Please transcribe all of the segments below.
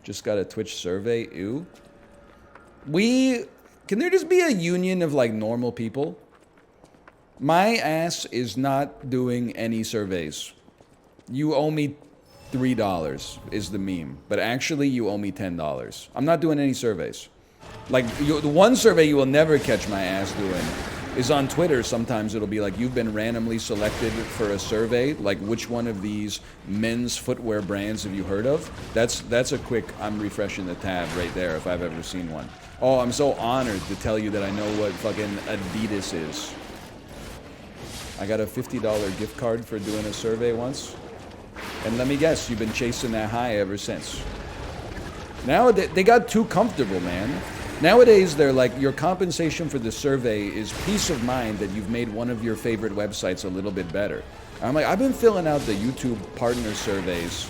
Just got a Twitch survey. Ew. Can there just be a union of like normal people? My ass is not doing any surveys. You owe me $3 is the meme, but actually you owe me $10. I'm not doing any surveys. Like, the one survey you will never catch my ass doing is on Twitter. Sometimes it'll be like, you've been randomly selected for a survey, like which one of these men's footwear brands have you heard of? That's a quick, I'm refreshing the tab right there if I've ever seen one. Oh, I'm so honored to tell you that I know what fucking Adidas is. I got a $50 gift card for doing a survey once. And let me guess, you've been chasing that high ever since. Now they got too comfortable, man. Nowadays, they're like, your compensation for the survey is peace of mind that you've made one of your favorite websites a little bit better. I'm like, I've been filling out the YouTube partner surveys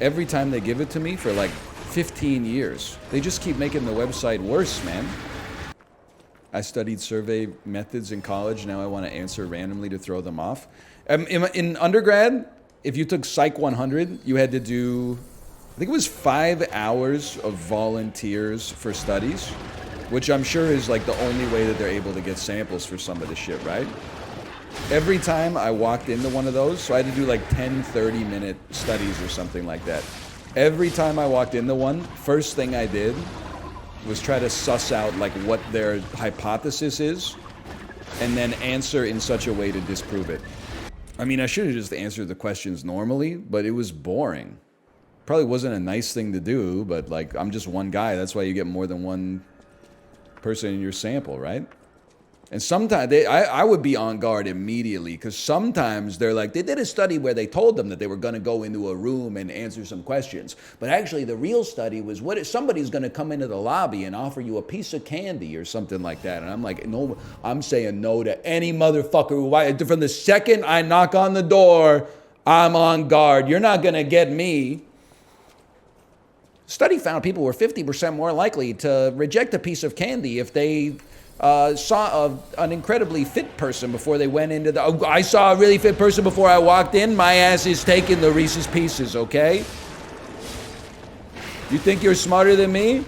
every time they give it to me for like 15 years. They just keep making the website worse, man. I studied survey methods in college. Now I want to answer randomly to throw them off. In undergrad, if you took Psych 100, you had to do, I think it was 5 hours of volunteers for studies, which I'm sure is like the only way that they're able to get samples for some of the shit, right? Every time I walked into one of those, so I had to do like 10, 30-minute studies or something like that. Every time I walked into one, first thing I did was try to suss out like what their hypothesis is and then answer in such a way to disprove it. I mean, I should have just answered the questions normally, but it was boring. Probably wasn't a nice thing to do, but like, I'm just one guy. That's why you get more than one person in your sample, right? And sometimes I would be on guard immediately, because sometimes they're like, they did a study where they told them that they were going to go into a room and answer some questions. But actually the real study was, what if somebody's going to come into the lobby and offer you a piece of candy or something like that? And I'm like, no, I'm saying no to any motherfucker who, from the second I knock on the door, I'm on guard. You're not going to get me. Study found people were 50% more likely to reject a piece of candy if they saw an incredibly fit person before they went into the... Oh, I saw a really fit person before I walked in. My ass is taking the Reese's Pieces, okay? You think you're smarter than me?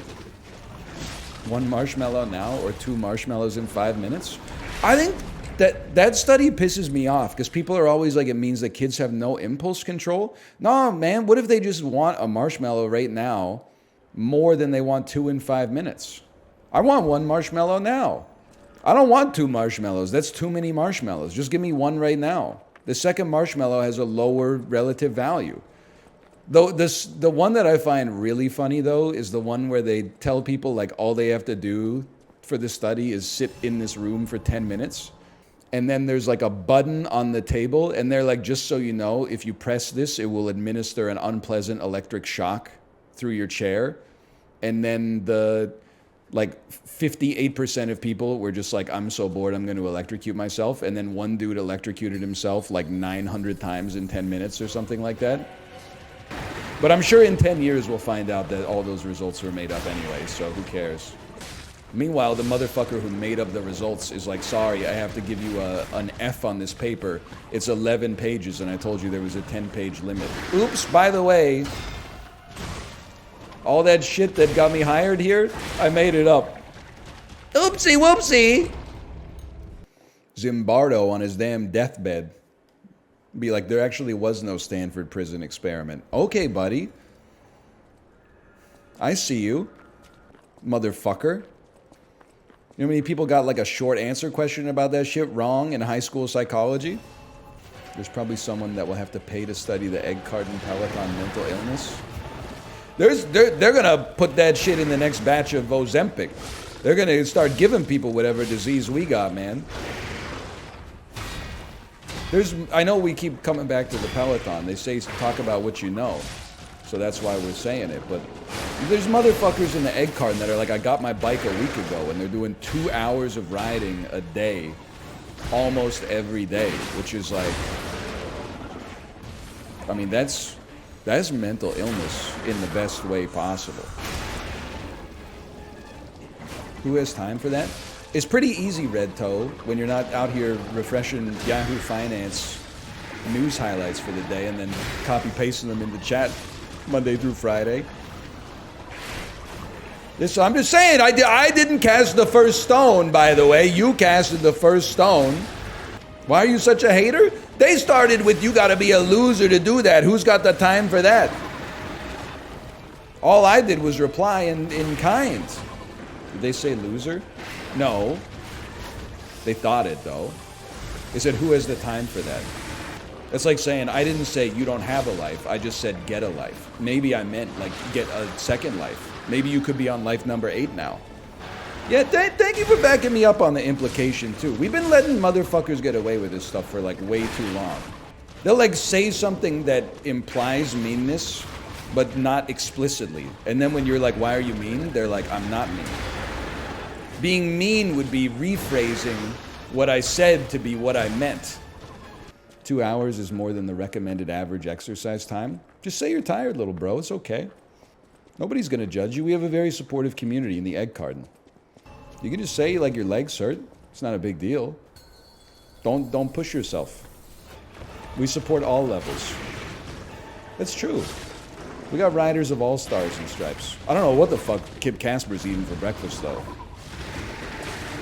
1 marshmallow now or 2 marshmallows in 5 minutes? I think that study pisses me off, because people are always like, it means that kids have no impulse control. No, man, what if they just want a marshmallow right now more than they want 2 in 5 minutes? I want 1 marshmallow now. I don't want 2 marshmallows. That's too many marshmallows. Just give me 1 right now. The second marshmallow has a lower relative value. Though the one that I find really funny, though, is the one where they tell people like all they have to do for the study is sit in this room for 10 minutes. And then there's like a button on the table, and they're like, just so you know, if you press this, it will administer an unpleasant electric shock through your chair. And then like 58% of people were just like, I'm so bored, I'm going to electrocute myself. And then one dude electrocuted himself like 900 times in 10 minutes or something like that. But I'm sure in 10 years we'll find out that all those results were made up anyway, so who cares? Meanwhile, the motherfucker who made up the results is like, sorry, I have to give you an F on this paper. It's 11 pages, and I told you there was a 10-page limit. Oops, by the way, all that shit that got me hired here, I made it up. Oopsie whoopsie. Zimbardo on his damn deathbed. Be like, there actually was no Stanford prison experiment. Okay, buddy. I see you, motherfucker. You know how many people got like a short answer question about that shit wrong in high school psychology? There's probably someone that will have to pay to study the egg carton Peloton mental illness. They're gonna put that shit in the next batch of Ozempic. They're gonna start giving people whatever disease we got, man. I know we keep coming back to the Peloton. They say talk about what you know. So that's why we're saying it. But there's motherfuckers in the egg carton that are like, I got my bike a week ago, and they're doing 2 hours of riding a day, almost every day, which is like, I mean, that's mental illness in the best way possible. Who has time for that? It's pretty easy, Red Toe, when you're not out here refreshing Yahoo Finance news highlights for the day and then copy-pasting them in the chat Monday through Friday. This, I'm just saying, I didn't cast the first stone, by the way. You casted the first stone. Why are you such a hater? They started with, you gotta be a loser to do that. Who's got the time for that? All I did was reply in kind. Did they say loser? No. They thought it, though. They said, who has the time for that? It's like saying, I didn't say you don't have a life. I just said get a life. Maybe I meant, like, get a second life. Maybe you could be on life number 8 now. Yeah, thank you for backing me up on the implication, too. We've been letting motherfuckers get away with this stuff for, like, way too long. They'll, like, say something that implies meanness, but not explicitly. And then when you're like, why are you mean? They're like, I'm not mean. Being mean would be rephrasing what I said to be what I meant. 2 hours is more than the recommended average exercise time. Just say you're tired, little bro. It's okay. Nobody's gonna judge you. We have a very supportive community in the egg garden. You can just say like your legs hurt. It's not a big deal. Don't push yourself. We support all levels. That's true. We got riders of all stars and stripes. I don't know what the fuck Kip Casper's eating for breakfast though.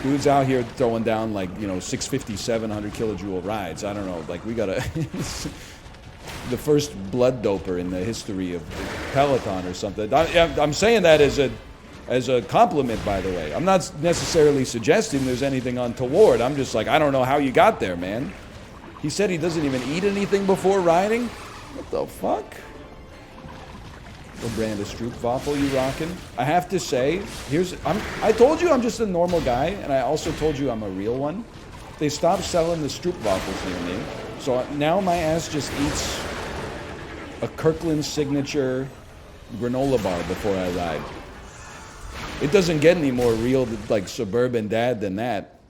Dude's out here throwing down like, 650, 700 kilojoule rides. I don't know, like we gotta... the first blood doper in the history of Peloton or something. I'm saying that as a compliment, by the way. I'm not necessarily suggesting there's anything untoward. I'm just like, I don't know how you got there, man. He said he doesn't even eat anything before riding? What the fuck? What brand of Stroopwafel you rocking? I have to say, I told you I'm just a normal guy, and I also told you I'm a real one. They stopped selling the Stroopwafels near me, so now my ass just eats a Kirkland signature granola bar before I ride. It doesn't get any more real, like, suburban dad than that.